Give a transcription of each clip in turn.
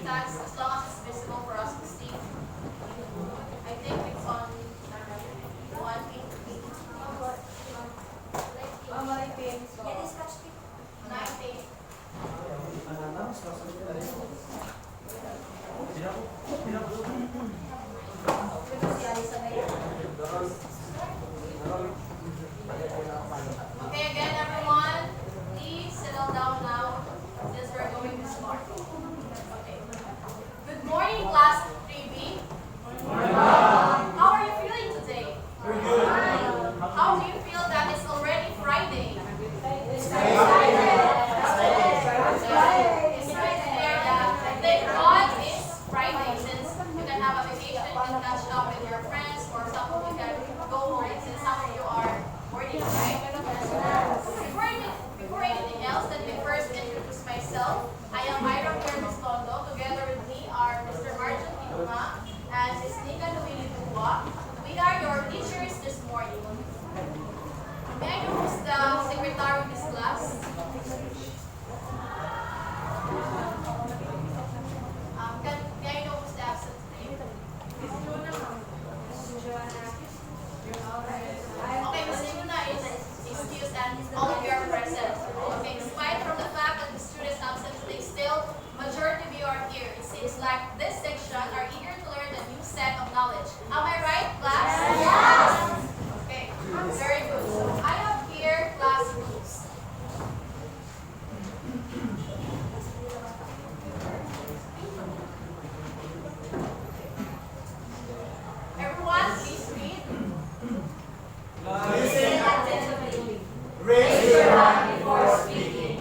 text as long as it's visible for us to see. I think it's on 180. 90. Okay, again, everyone, please settle down now since we're going to start. Okay. Good morning, class 3B. How are you feeling today? Very good. How do you feel that it's already Friday? It's right there that thank God it's Friday since you can have a vacation, you can catch up with your friends, or some of you can go home since some of you are working, right? Before anything else, let me first introduce myself. I am Myra Permistondo. Together with me are Mr. Marjan Pinuma and Ms. Nika Nuili Dua. We are your teachers this morning. May I know who's the secretary of this class? May I know who's the absent today? Okay, Ms. Juna is excused and all of you are present. Okay, despite from the fact that the students absent today, still majority of you are here. It seems like this section are eager to learn a new set of knowledge. Am I right, class? Yes! Okay, very good. So I have here class rules. Everyone, please read. Listen attentively. Raise your hand before speaking.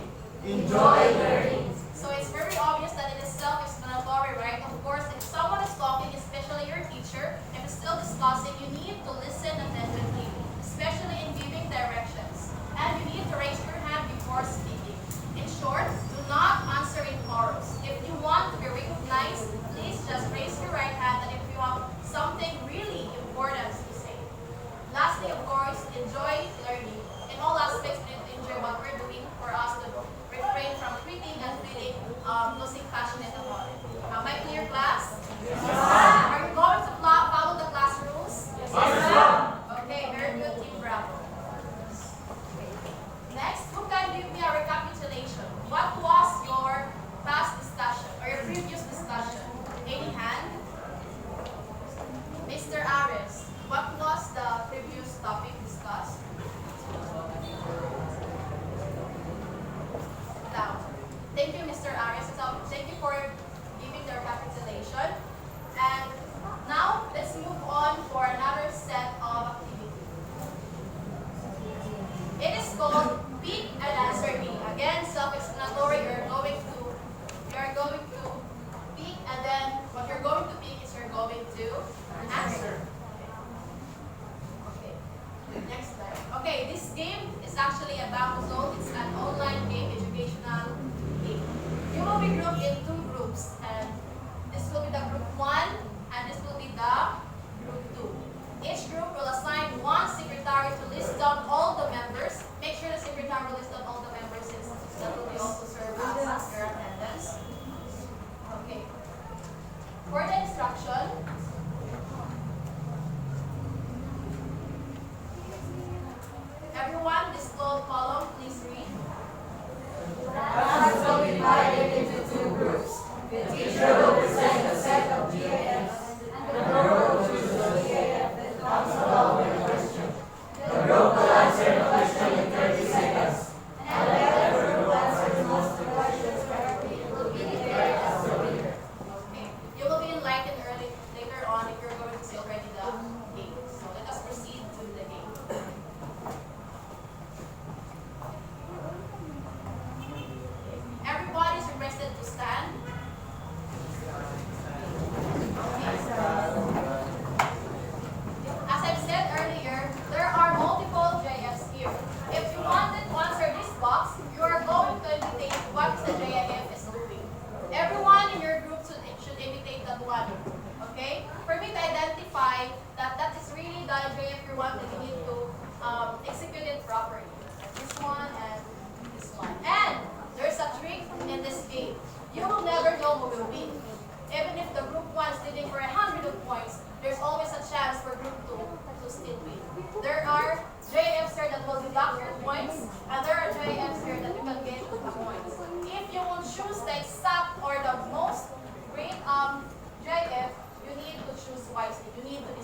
Enjoy learning. So it's very obvious that it is self-explanatory, right? Of course, if someone is talking, especially your teacher, if it's still discussing, you need to listen attentively, especially in giving directions. And you need to raise your hand before speaking. In short, do not answer in chorus. If you want to be recognized, please just raise your right hand, and if you have something really important to say. Lastly, of course, enjoy learning. In all aspects, we need to enjoy what we're doing for us to refrain from quitting and feeling losing passionate about it. Am I clear, class? Yes. Are you going to follow the class rules? Yes. Okay, very good, Team Bravo. Next, who can give me a recapitulation? What was your past discussion or your previous discussion? Any hand? Mr. Ares, what was the previous topic discussed? Down. Thank you, Mr. Ares. So, thank you for giving the recapitulation. And now, let's move on for another set of activity. It is called Pick and Answer Me. Again, self-explanatory. You're going to pick, and then what you're going to pick is you're going to answer. Okay. Next slide. Okay, this game is actually about Zone. It's an online game, educational game. You will be grouped in two groups, and this will be the group 1, and this will be the group 2. Each group will assign one secretary to list down all the members. Make sure the secretary will list down all the members since that will be also serve as your attendance. Okay. For the instruction, everyone, this gold column, please read. Class will be divided into two groups. 15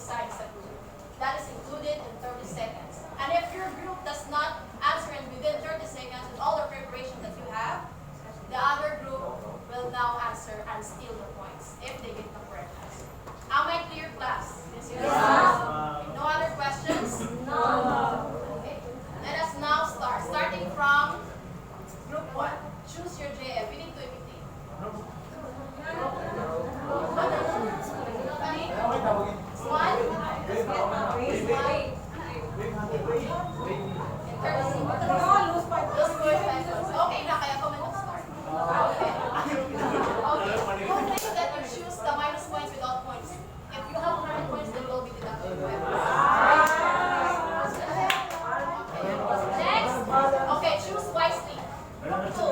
besides the group. That is included in 30 seconds. And if your group does not answer in within 30 seconds with all the preparation that you have, the other group will now answer and steal the points if they get the correct answer. Am I clear, class? No other questions? Okay. Let us now start. Starting from group 1. Choose your JF. We need to imitate. One. Okay na, kaya ko mag-start. Okay. Okay. Don't think that you choose the minus points without points. If you have 100 points, then will be deducted 5 points. Okay. Next. Okay, choose wisely. Group 2.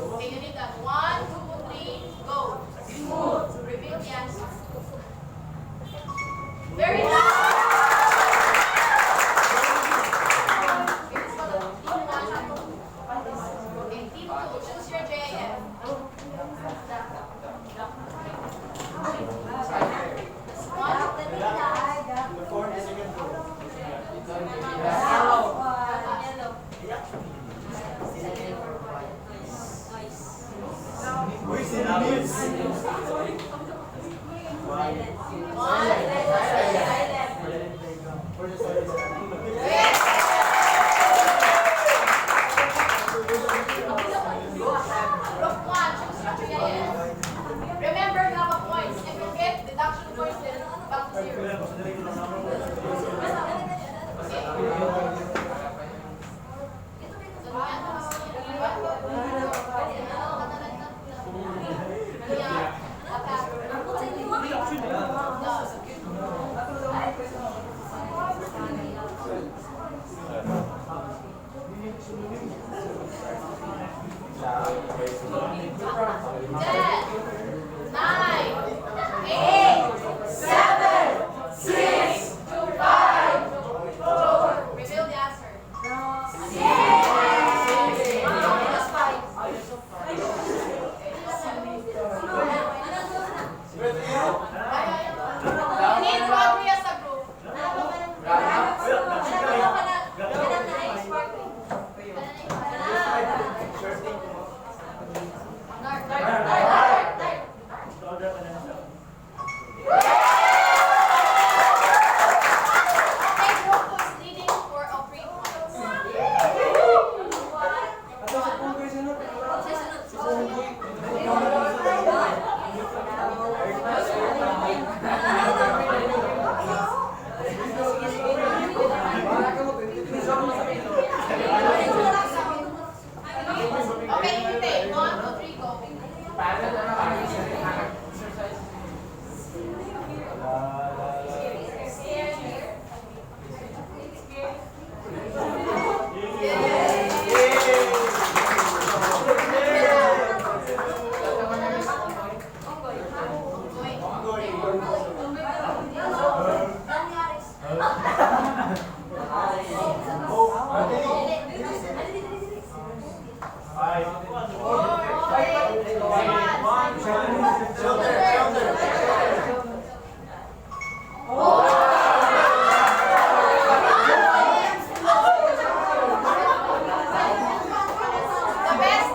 Okay, you need that. 1, 2, 3, go. Smooth. Reveal the answer. Very nice. Okay, team 2, choose your JIF. This remember, you have a points. If you get deduction points, then back to 0. Reveal the answer. You need to agree as a group. Okay, group 2 is leading for a 3 points. Okay, imitate. 1, 2, 3, go.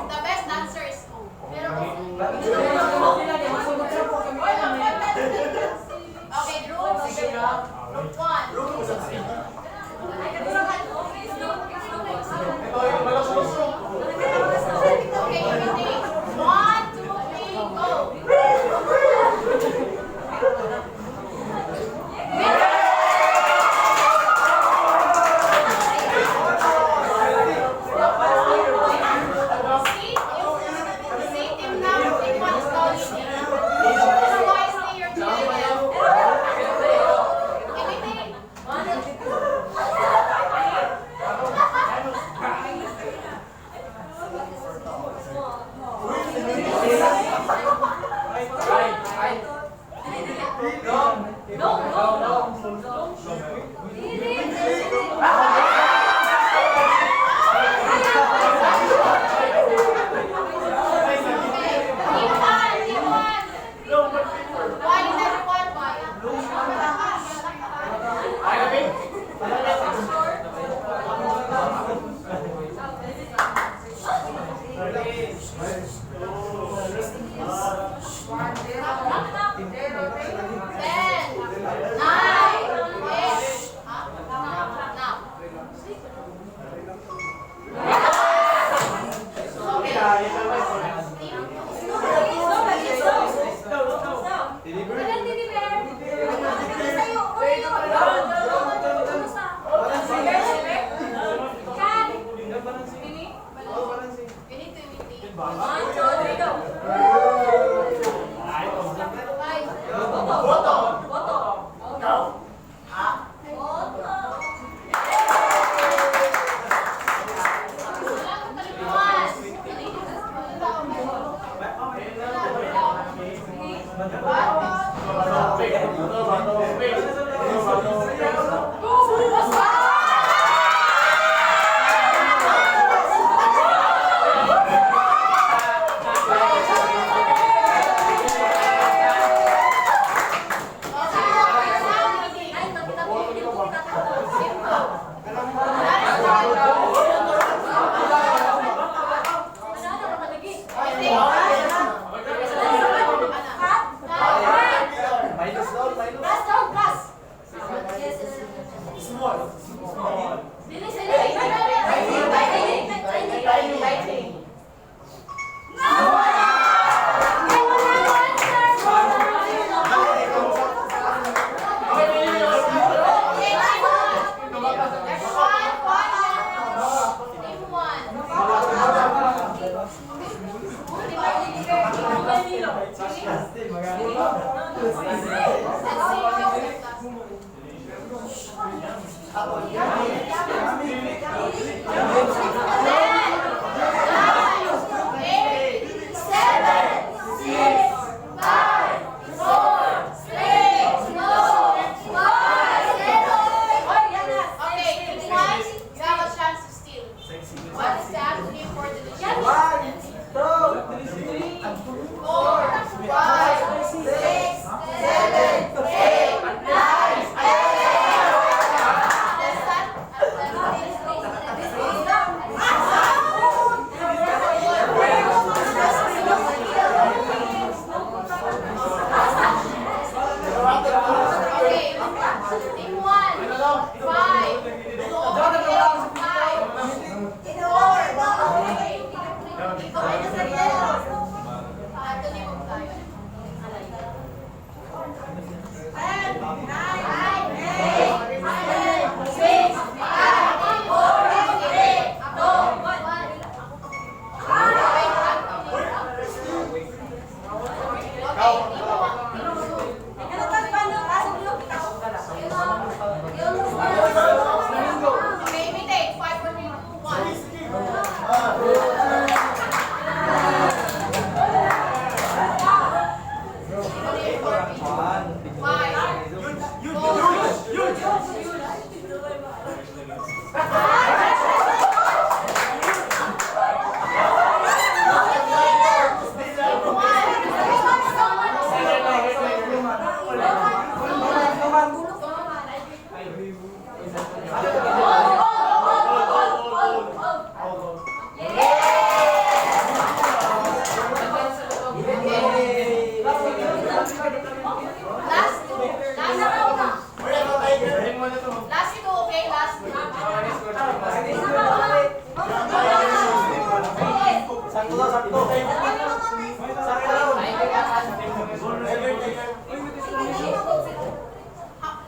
The best answer is O. Okay, group 1. Okay, imitate. 1, 2, 3, go. See, team now, take 1 is Boto. Ikaw?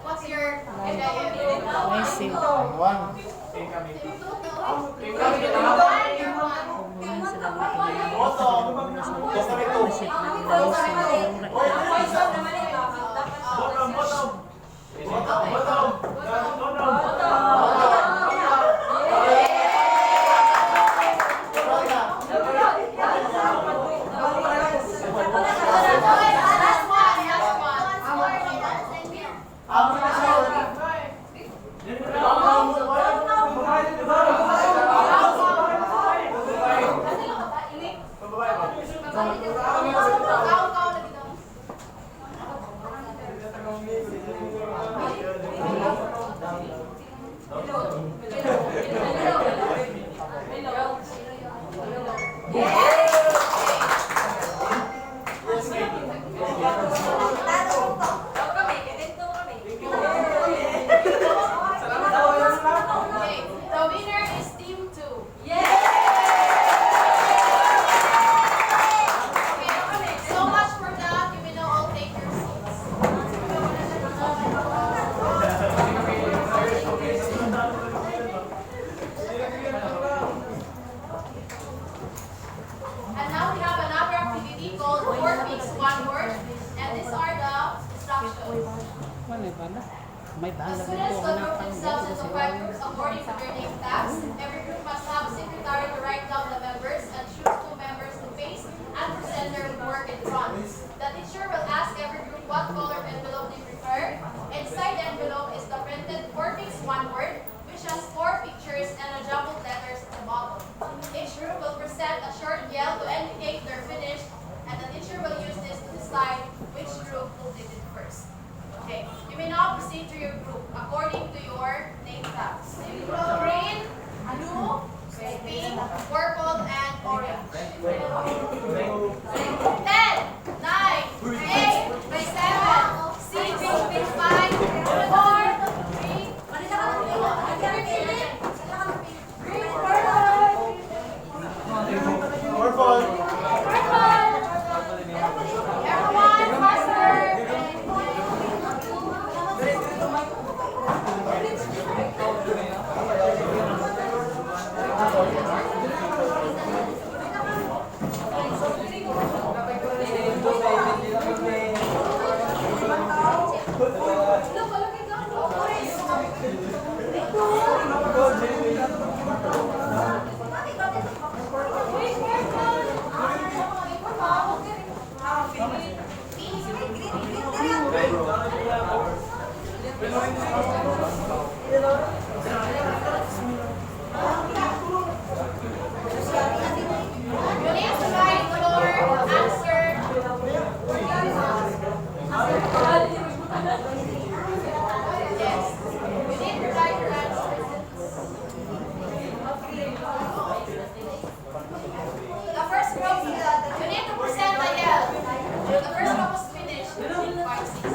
What's your may bala. May The bala students dito. will group themselves into 5 groups according to their name tags. Every group must have a secretary to write down the members and choose 2 members to face and present their work in front. The teacher will ask every group what color envelope they prefer. Inside the envelope is the printed 4-piece 1 word, which has 4 pictures and a jumbled letters at the bottom. Each group will present a short yell to indicate they're finished, and the teacher will use this to decide which group will did it first. Okay, you may now proceed to your group according to your name tags. Green, blue, pink, purple, and orange. 10, 9, 8, 7, 6, 5, 4, 3, Purple. everyone, faster. You need to write your answer. Yes. You need to write your answer. The first group, you need to present a yell. The first group was finished. 5, 6.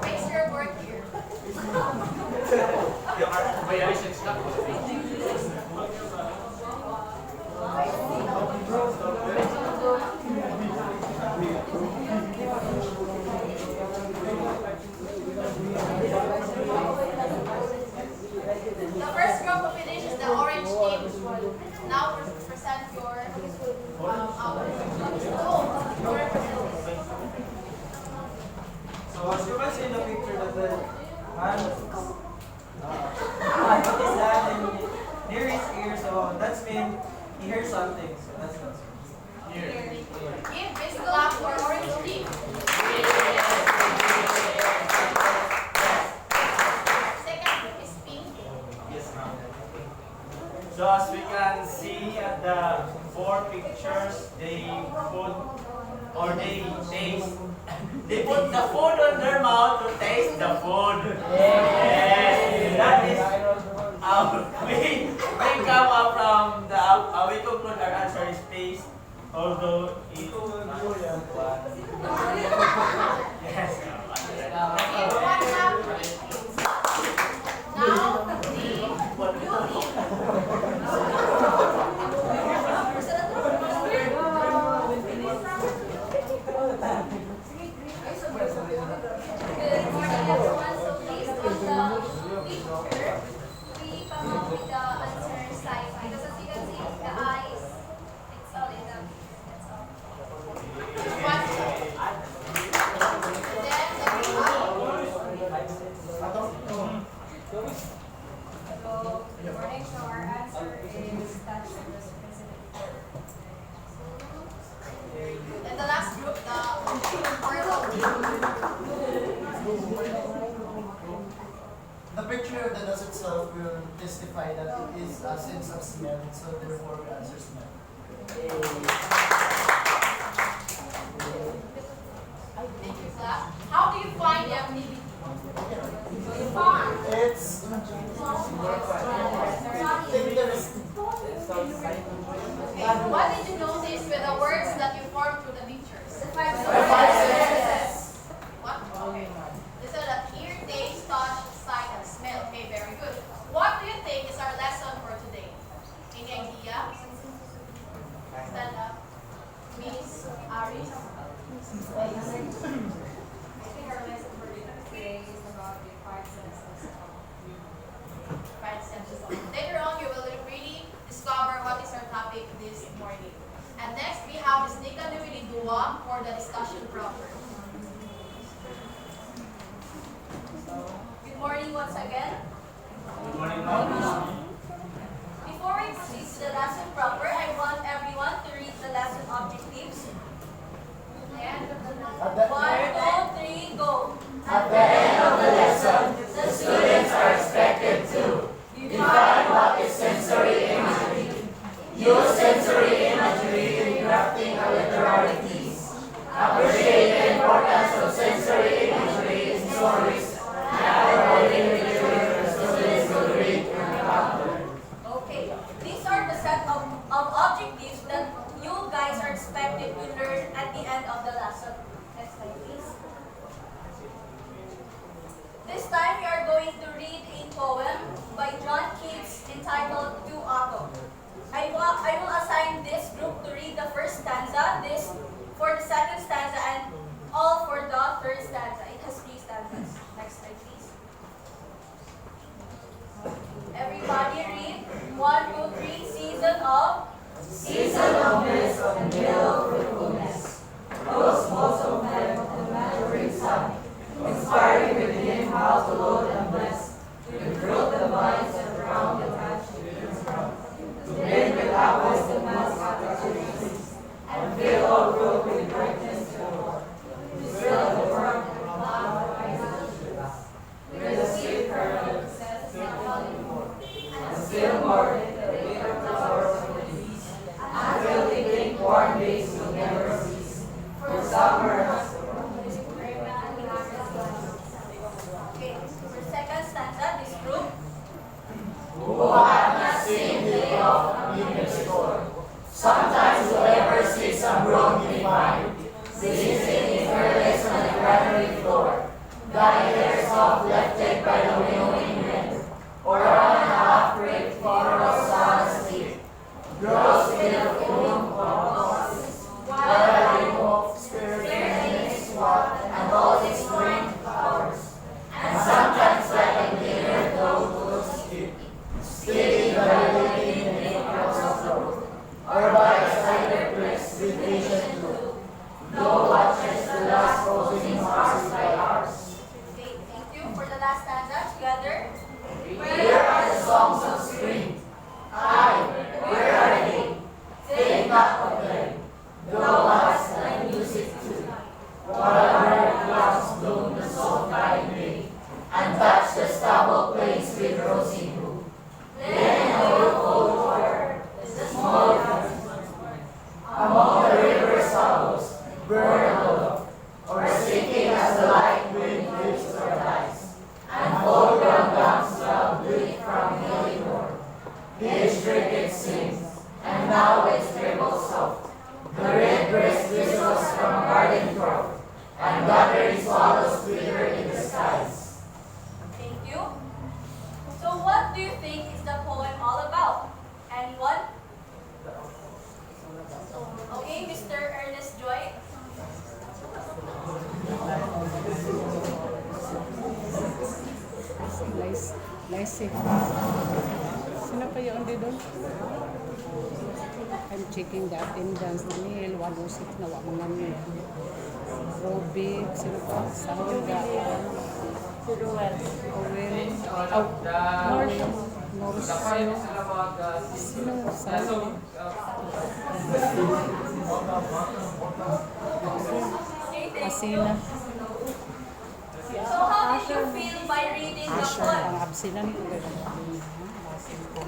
Raise your word here. The first group to finish is the orange team. Now present your outfit. Oh, representative. So as you can see in the picture that the hand put his hand in near his ear, so that's mean he hears something. So that's not Give this clap for orange team. Second group is pink. Yes, ma'am. So as we can see at the 4 pictures, they put or they taste. They put the food on their mouth to taste the food. Yes, that is we come up from the we conclude our answer is taste. Although it yes. Everyone clap. Now the blue team. Good morning, everyone. So based on the picture, we come up with the answer side. Because as you can see, the eyes, it's all in the, that's all. One. Then the blue. So, good morning. So our answer is that's the representative. And the last group, the purple. The picture of the nose itself will testify that it is a sense of smell, so therefore we answer smell. Thank you, class. How do you find the activity? Fun. It's interesting. Okay. What did you notice with the words that you formed through the pictures? The five senses. What? Okay. They said that hear, taste, touch, sight, and smell. Okay, very good. What do you think is our lesson for today? Any idea? Stand up. Miss Aris. I think our lesson for today is about the five senses of Five senses. Later on, you will really discover what is our topic this morning. And next, we have Ms. Nika Nuili Dua for the discussion proper. Good morning once again. Good morning, ma'am. Before we proceed to the lesson proper, I want everyone to read the lesson objectives. And At the, 1, 2, 3, go. at the end of the lesson, the students are expected to define what is sensory imagery, use sensory imagery in crafting alliteralities, appreciate the importance of sensory imagery in stories, and avoiding literature the students will read and encounter. Okay, these are the set of objectives that you guys are expected to learn at the end of the lesson. Next slide, please. This time we are going to read a poem by John Keats entitled To Otto. I will assign this group to read the first stanza, this for the second stanza, and all for the third stanza. It has 3 stanzas. Next slide, please. Everybody read. 1, 2, 3. Season of bliss and yellow fruitfulness, rose blossom fed of the maturing sun, inspiring within how to load and bless, with fruit the vines and round attached to its crown. To bring with apples the mass opportunities, and fill all fruit with brightness to more. To fill the world and flower rises to us, with the sweet kernel sets the falling more, and still more in the bitter flowers of the beast, until we think warm days will never cease, for summer has Okay, for second stanza, this group. Who have not seen the day of convenience before? Sometimes will ever see some wrong divine, sitting in careless on the granary floor, lying there soft lifted by the winnowing wind, or on a half-baked floral sun's sleep, grows with a gloom of bosses, while the hope spirit its swat and all its strength powers, and sometimes like a glitter glow looks deep, steady by the living in across the road, or by a cider press with vision blue, no watches the last closing hours by hours. Okay, thank you. For the last stanza, together. Where are the songs of spring? Aye, where are they? Think not of them. Thou hast thy music too. While red clouds bloom the soft dying day, and touch the stubble plains with rosy blue. Then I will hold forward the small among the river sorrows, burn aloft, or sinking as the light wind lifts or dies, and foreground comes loud bleak from hilly north. Each cricket sings, and now its treble soft. The redbreast whistles from garden grove, and gathering swallows twitter in the skies. Thank you. So what do you think is the poem all about? Anyone? Okay, Mr. Ernest Joy. Laisik. Sino pa yung doon? I'm checking the attendance na nil. 106 na wak mga nil. Robic. Sino pa? Sahunda. Ruel. Norso. Sino? Sino? Okay, thank you. Asina. So how did you feel by reading the Asher. poem? Ang absinan ko.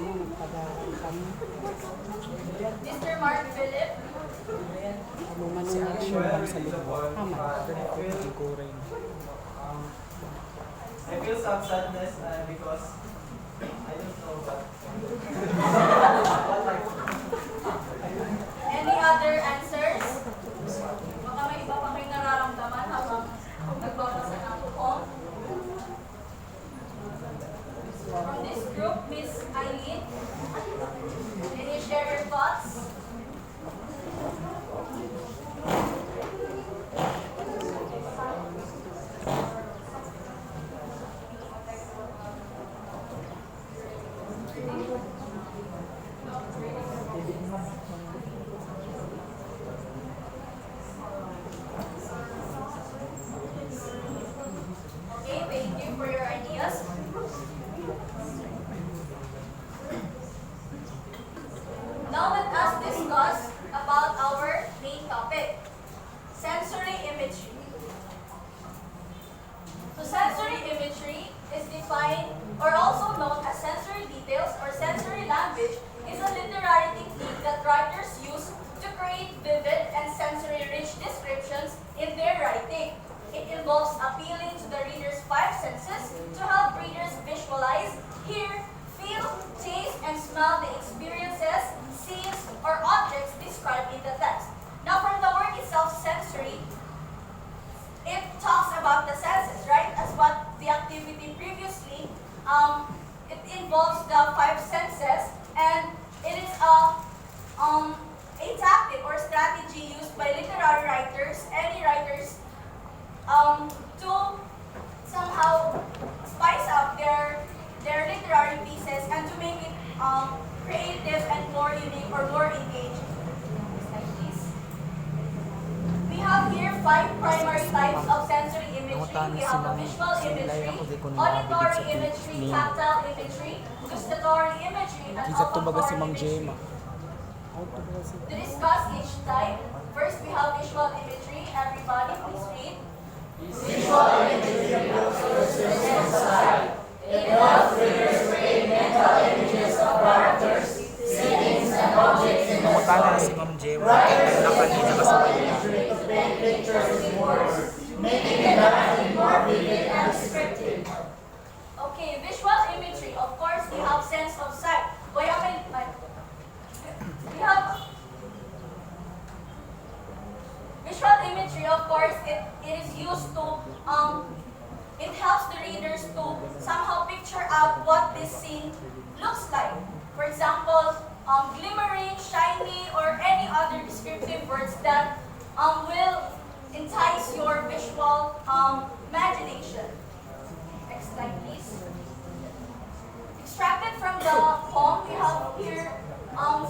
ano, nagpag-aarang. Mr. Mark Philip. Ano man ang nag-share sa lupa. Tama. I feel some sadness because I don't know what. Any other answers? Baka may iba pa kayo nararamdaman habang nagbabasa ng poem. From this group, Miss Eileen, can you share your thoughts? Okay, thank you for your ideas. Now let us discuss about our main topic, sensory imagery. So sensory imagery is defined or also known as sensory details or sensory language is a literary technique that writers use to create vivid and sensory-rich descriptions in their writing. It involves appealing to the reader's five senses to help readers visualize, hear, feel, taste, and smell the experiences, scenes, or objects described in the text. Now, from the word itself, sensory, it talks about the senses, right? As what the activity previously, it involves the five senses, and it is a tactic or strategy used by literary writers, any writers, to somehow spice up their literary pieces and to make it creative and more unique or more engaging. Like this. We have here five primary types of sensory imagery. We have a visual imagery, auditory imagery, tactile imagery, gustatory imagery, and olfactory imagery. To discuss each type, first we have visual imagery. Everybody, please read. Visual imagery looks to the sense side. It helps readers create mental images of characters, settings, and objects in the story. Writers use visual imagery to paint pictures with words, making the narrative more vivid and descriptive. Okay, visual imagery. Of course, we have sense of sight. We have visual imagery. Of course, it is used to it helps the readers to somehow picture out what this scene looks like. For example, glimmering, shiny, or any other descriptive words that will entice your visual imagination. Next slide, please. Extracted from the poem, we have here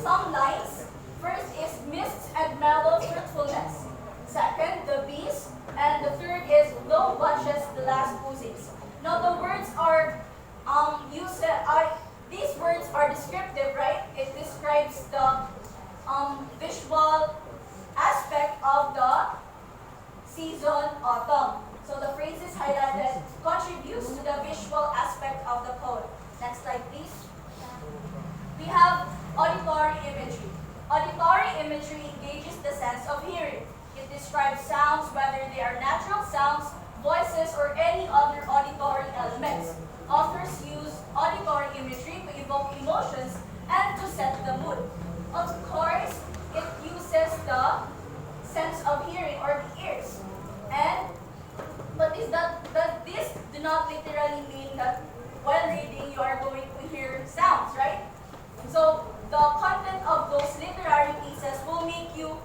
some lines. First is mists and mellow fruitfulness. Second, the bees. And the third is low watches the last oozings. Now the words are these words are descriptive, right? It describes the visual aspect of the season autumn. So the phrases highlighted contributes to the visual aspect of the poem. Next slide, please. We have auditory imagery. Auditory imagery engages the sense of hearing. It describes sounds, whether they are natural sounds, voices, or any other auditory elements. Authors use auditory imagery to evoke emotions and to set the mood. Of course, it uses the sense of hearing or the ears. But this do not literally mean that while reading you are going to hear sounds, right? So the content of those literary pieces will make you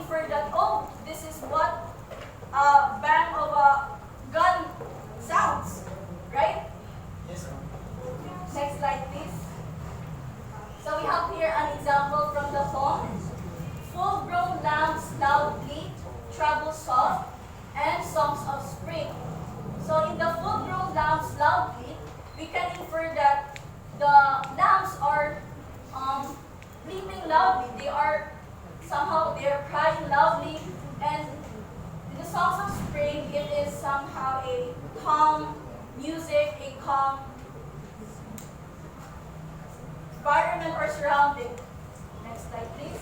infer that, oh, this is what a bang of a gun sounds, right? Yes, ma'am. Next slide, please. So we have here an example from the poem. Full-grown lambs loud bleat, treble soft, and songs of spring. So in the full-grown lambs loud bleat, we can infer that the lambs are bleating loudly. They are crying loudly, and in the songs of spring, it is somehow a calm music, a calm environment or surrounding. Next slide, please.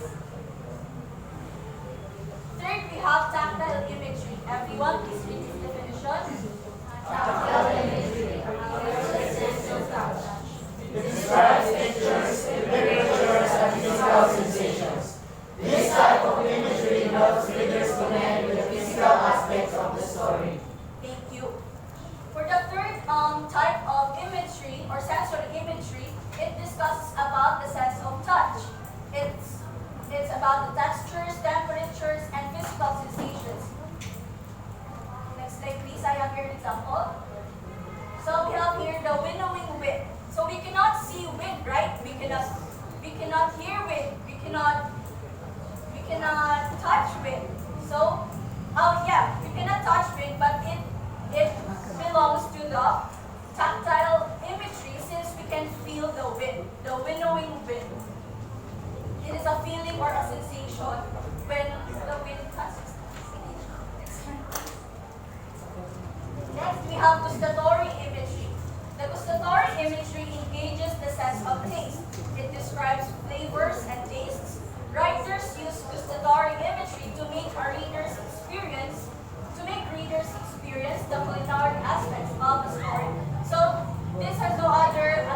Third, we have tactile imagery. Everyone, please read this definition. Tactile imagery refers to the sense of touch. It describes pictures, literatures, and physical sensations. This type of imagery helps readers connect with the physical aspects of the story. Thank you. For the third type of imagery or sensory imagery, it discusses about the sense of touch. It's about the textures, temperatures, and physical sensations. Next slide, please. I have here an example. So we have here the winnowing wind. So we cannot see wind, right? We cannot hear wind. We cannot touch wind. So, we cannot touch wind, but it belongs to the tactile imagery since we can feel the wind, the winnowing wind. It is a feeling or a sensation when the wind touches. Next, we have gustatory imagery. The gustatory imagery engages the sense of taste. It describes flavors and tastes. Writers use gustatory imagery to make readers experience the culinary aspects of the story. So this has no other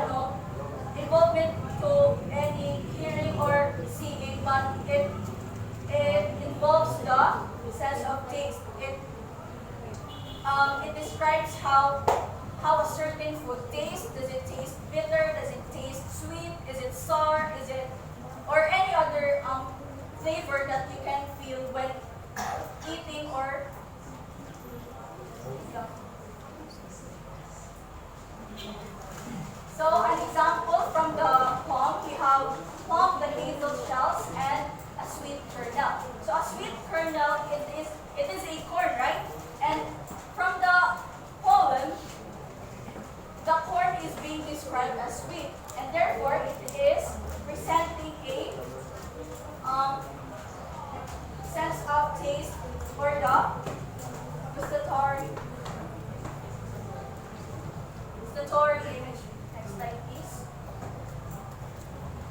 involvement to any hearing or seeing, but it involves the sense of taste. It describes how a certain food tastes. Does it taste bitter? Does it taste sweet? Is it sour? Is it or any other flavor that you can feel when eating or yeah. So an example from the poem, we have plum, the hazel shells, and a sweet kernel. So a sweet kernel, it is a corn, right? And from the poem, the corn is being described as sweet, and therefore it is presenting a sense of taste for the gustatory image. Next slide, please.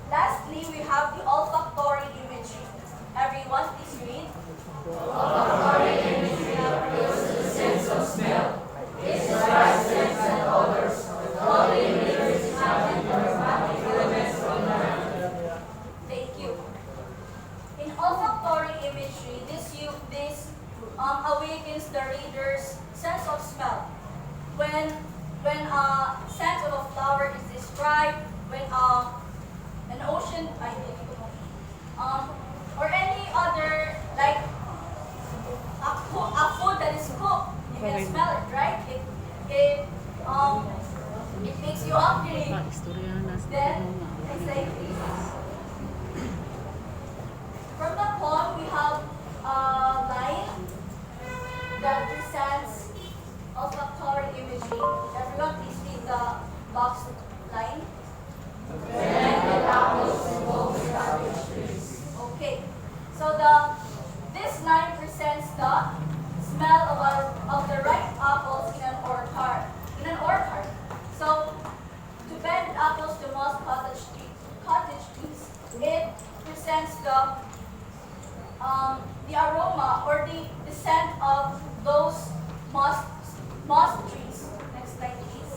Lastly, we have the olfactory imagery. Everyone, please read. Olfactory imagery appeals to the sense of smell. It describes scents and odors. All the imagery is having aromatic elements from the land. Thank you. In olfactory imagery, this awakens the reader's sense of smell. When a scent of a flower is described, when an ocean, or any other like a food that is cooked, you can smell it, right? It makes you hungry. Then it's like from the poem we have a line that presents olfactory imagery. Everyone, please read the box line. Okay, so this line presents the smell of the ripe apples in an orchard. So to bend apples to moss cottage trees, it presents the aroma or the scent of those moss trees. Next slide, please.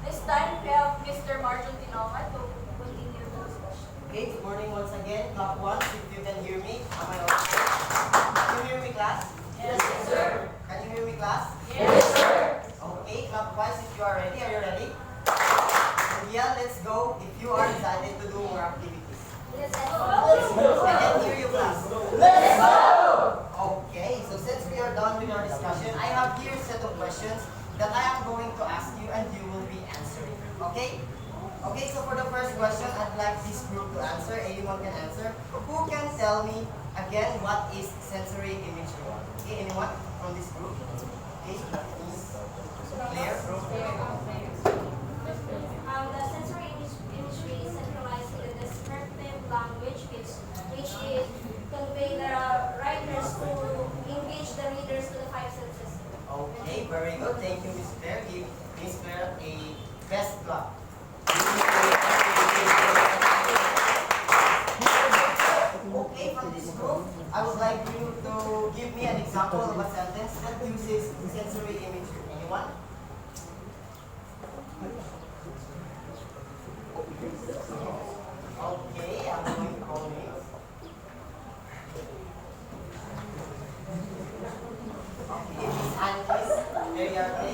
This time we have Mr. Marjon Tinoma to continue the discussion. Okay, good morning once again. Clap once if you can hear me. Am I okay? Can you hear me, class? Yes, sir. Can you hear me, class? Yes, sir. Okay, clap twice if you are ready. Are you ready? And yeah, let's go if you are excited to do more activities. Let's I can hear you, class. Let's go. Okay, so since we are done with our discussion, I have here a set of questions that I am going to ask you and you will be answering. Okay? Okay, so for the first question, I'd like this group to answer. Anyone can answer. Who can tell me again what is sensory imagery? Okay, anyone from this group? Okay, Claire? The sensory imagery is centralized in the descriptive language, which is convey the writers to engage the readers to the five senses. Okay, very good. Thank you, Miss Claire. Give Miss Claire a best luck. Okay, from this group, I would like you to give me an example of a sentence that uses sensory imagery. Anyone? Okay, I'm going to call names. Okay, Miss Antis, Ariarte.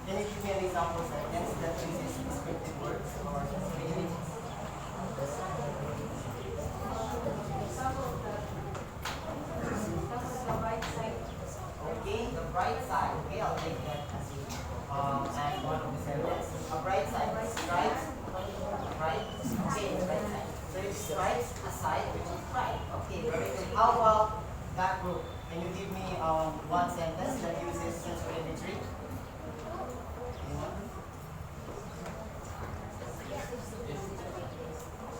Can you give me an example sentence that uses descriptive words or sensory images? The right side. Okay, the bright side. Okay, I'll take that as one of the sentences. A bright side describes right. Okay, the bright side. So it describes a side which is bright. Okay, very good. How about that group? Can you give me one sentence that uses sensory imagery? Anyone?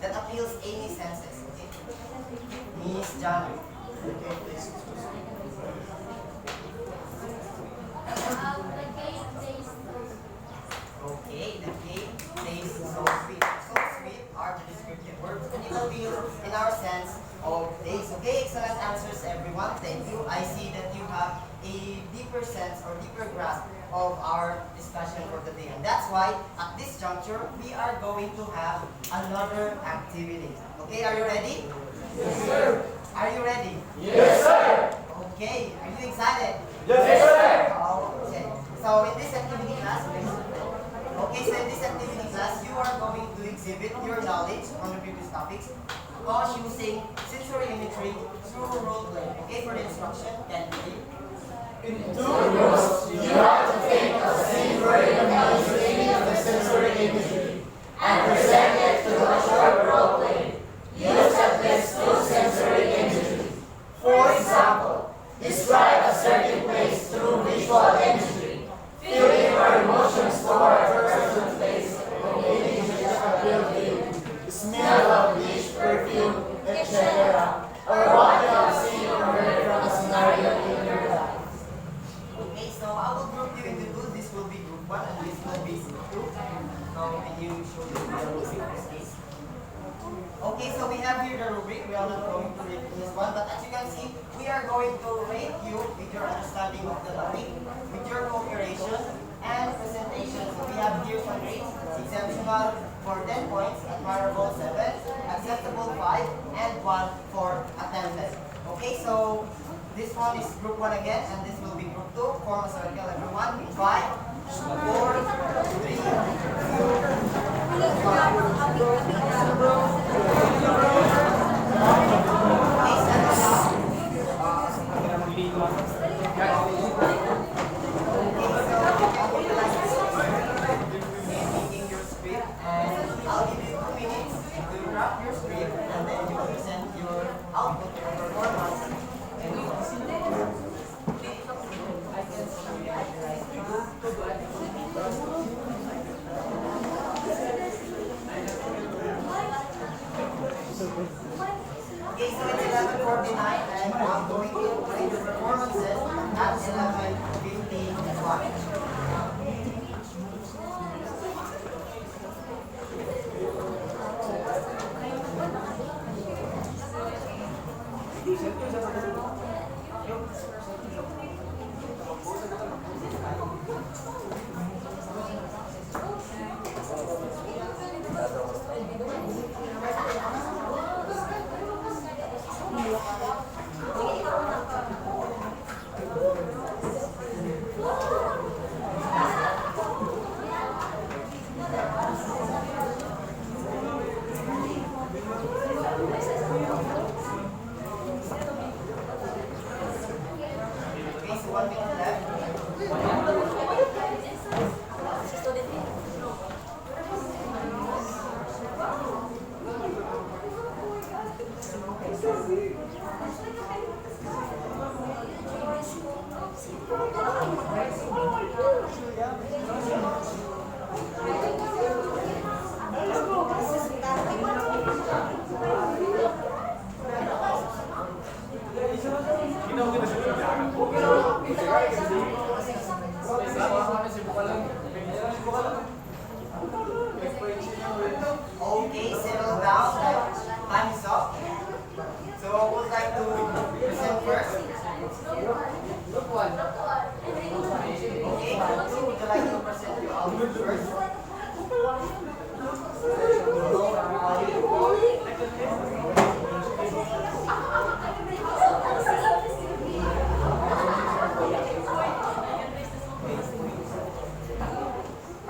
That appeals any senses. Okay. Miss Janu. Okay, please. Okay, the game tastes so sweet. So sweet are the descriptive words, and it appeals in our sense of taste. Okay, excellent answers, everyone. Thank you. I see that you have a deeper sense or deeper grasp of our discussion for today, and that's why at this juncture we are going to have another activity. Okay, are you ready? Yes, sir. Are you ready? Yes, sir. Okay, are you excited? Yes, sir. Okay. So in this activity class, you are going to exhibit your knowledge on the previous topics while using sensory imagery through role play. Okay, for the instruction, can you read? In 2 groups, you have to think of a scene where the meaning of the sensory imagery and present it to a short role play. Use at least 2 sensory imagery. For example, describe a certain place through visual imagery. Feel in your emotions toward a certain place when images appeal to you. The smell of bleach, perfume, etc. Or what you have seen or heard from a scenario in your life. Okay, so I will group you into two. This will be group 1 and this will be group 2. So can you show the rubric in this case? Okay, so we have here the rubric. We are not going to read this one, but as you can see, we are going to rate you with your understanding of the topic, with your cooperation and presentation. So we have here some grades: exceptional for 10 points, admirable 7, acceptable 5, and 1 for attendance. Okay, so this one is group 1 again, and this will be group 2. Form a circle, everyone. 5, 4, 3, making your script, and I'll give you 2 minutes to wrap your script, and then you present your output, your performance. And we will see.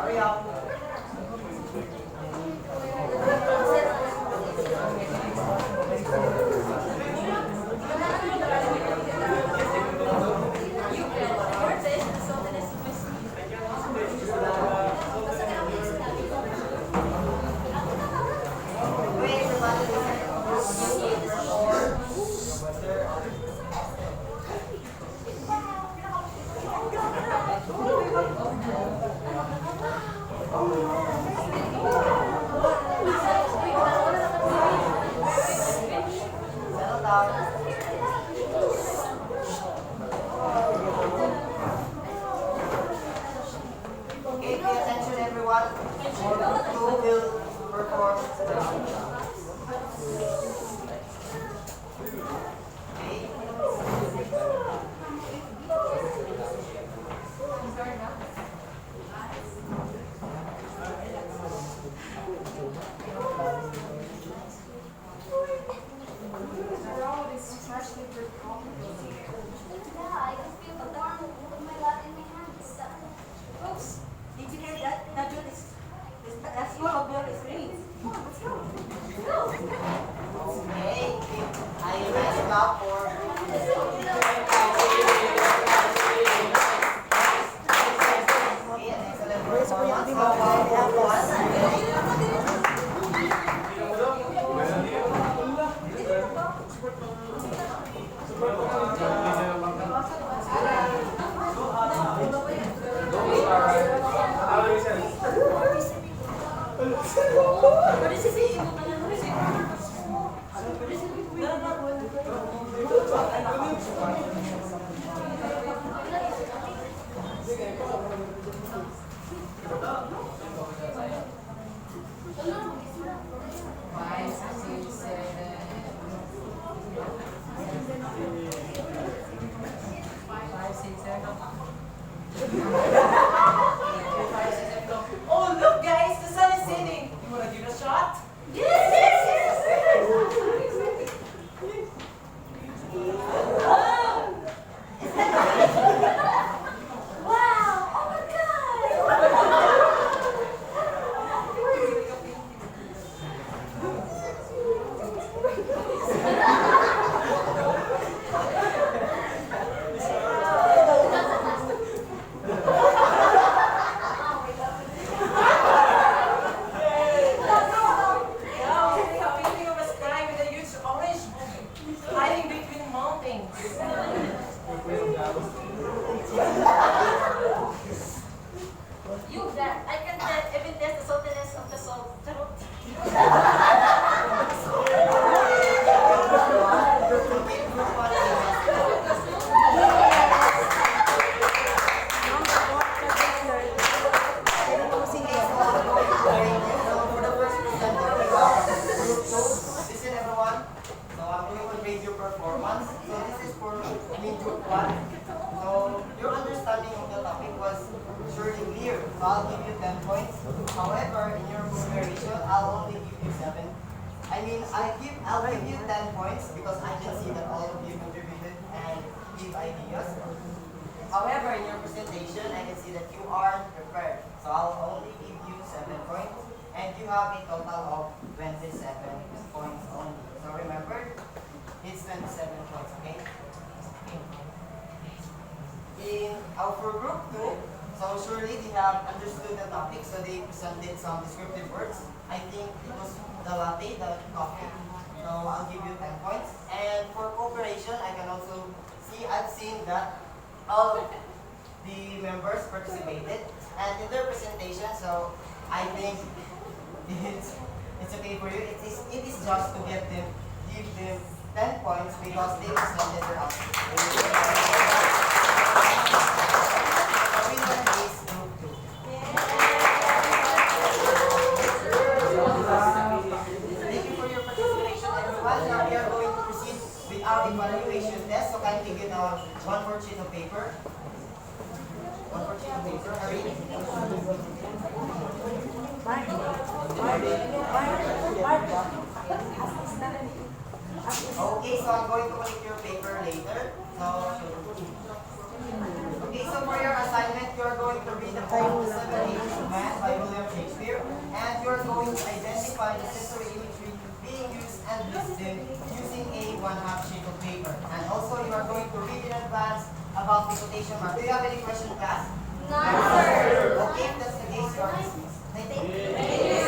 Hurry up. Wait, settle down. Okay, pay attention everyone. Who will perform the Okay. The road is especially for complicated. Yeah, I can feel the warmth of my lot in my hands. Folks, did you hear that? Najun that's full of milk is green. Come on, let's go. Okay, I nice clap for Okay, an excellent performance. How about one? Oh, look, guys, the sun is setting. You wanna give it a shot? Wow! Oh my god! Yeah, I'm painting of a sky with a huge orange hiding between mountains. You there, I can even test the saltiness of the salt. Listen everyone. So I'm going to grade your performance. So this is for group 1. So your understanding of the topic was surely clear. So I'll give you 10 points. However, in your preparation, I'll only give you 7. I'll give you 10 points because I can see that all of you contributed and give ideas. However, in your presentation, I can see that you aren't prepared. So I'll only give you 7 points. And you have a total of 27 points only. So remember, it's 27 points, okay? For group 2, so surely they have understood the topic, so they presented some descriptive words. I think it was the latte, the coffee. So I'll give you 10 points. And for cooperation, I can also see, I've seen that all of the members participated and in their presentation, so I think it's okay for you. It is just to give them 10 points because they presented their output. The winner is group 2. Thank you for your participation, everyone. Now we are going to proceed with our evaluation test. So kindly get one more sheet of paper. One more sheet of paper. Hurry. Okay, so I'm going to collect your paper later. So, okay, identify the sensory imagery being used and listed using a one-half sheet of paper. And also, you are going to read in advance about the quotation mark. Do you have any question, class? None, sir. Okay, if that's the case, you are dismissed. Thank you.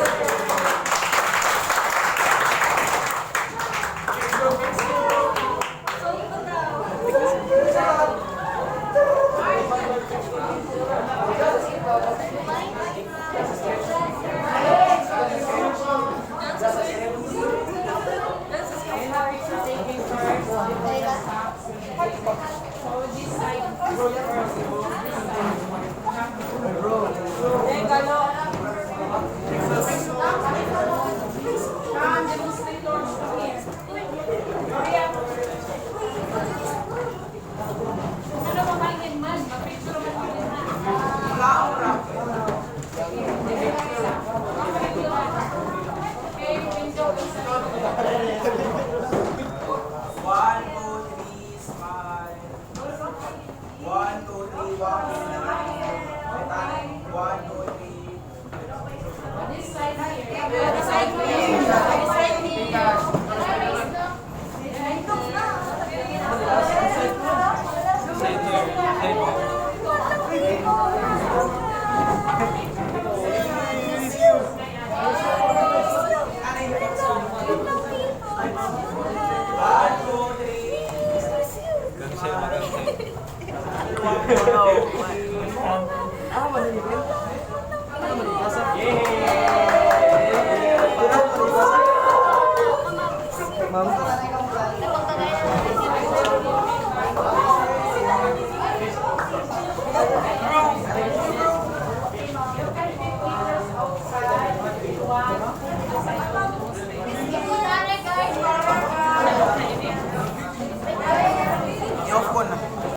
One, two, three, smile. One, two, three, walk. One, two, three. One, two, three. One, two, three.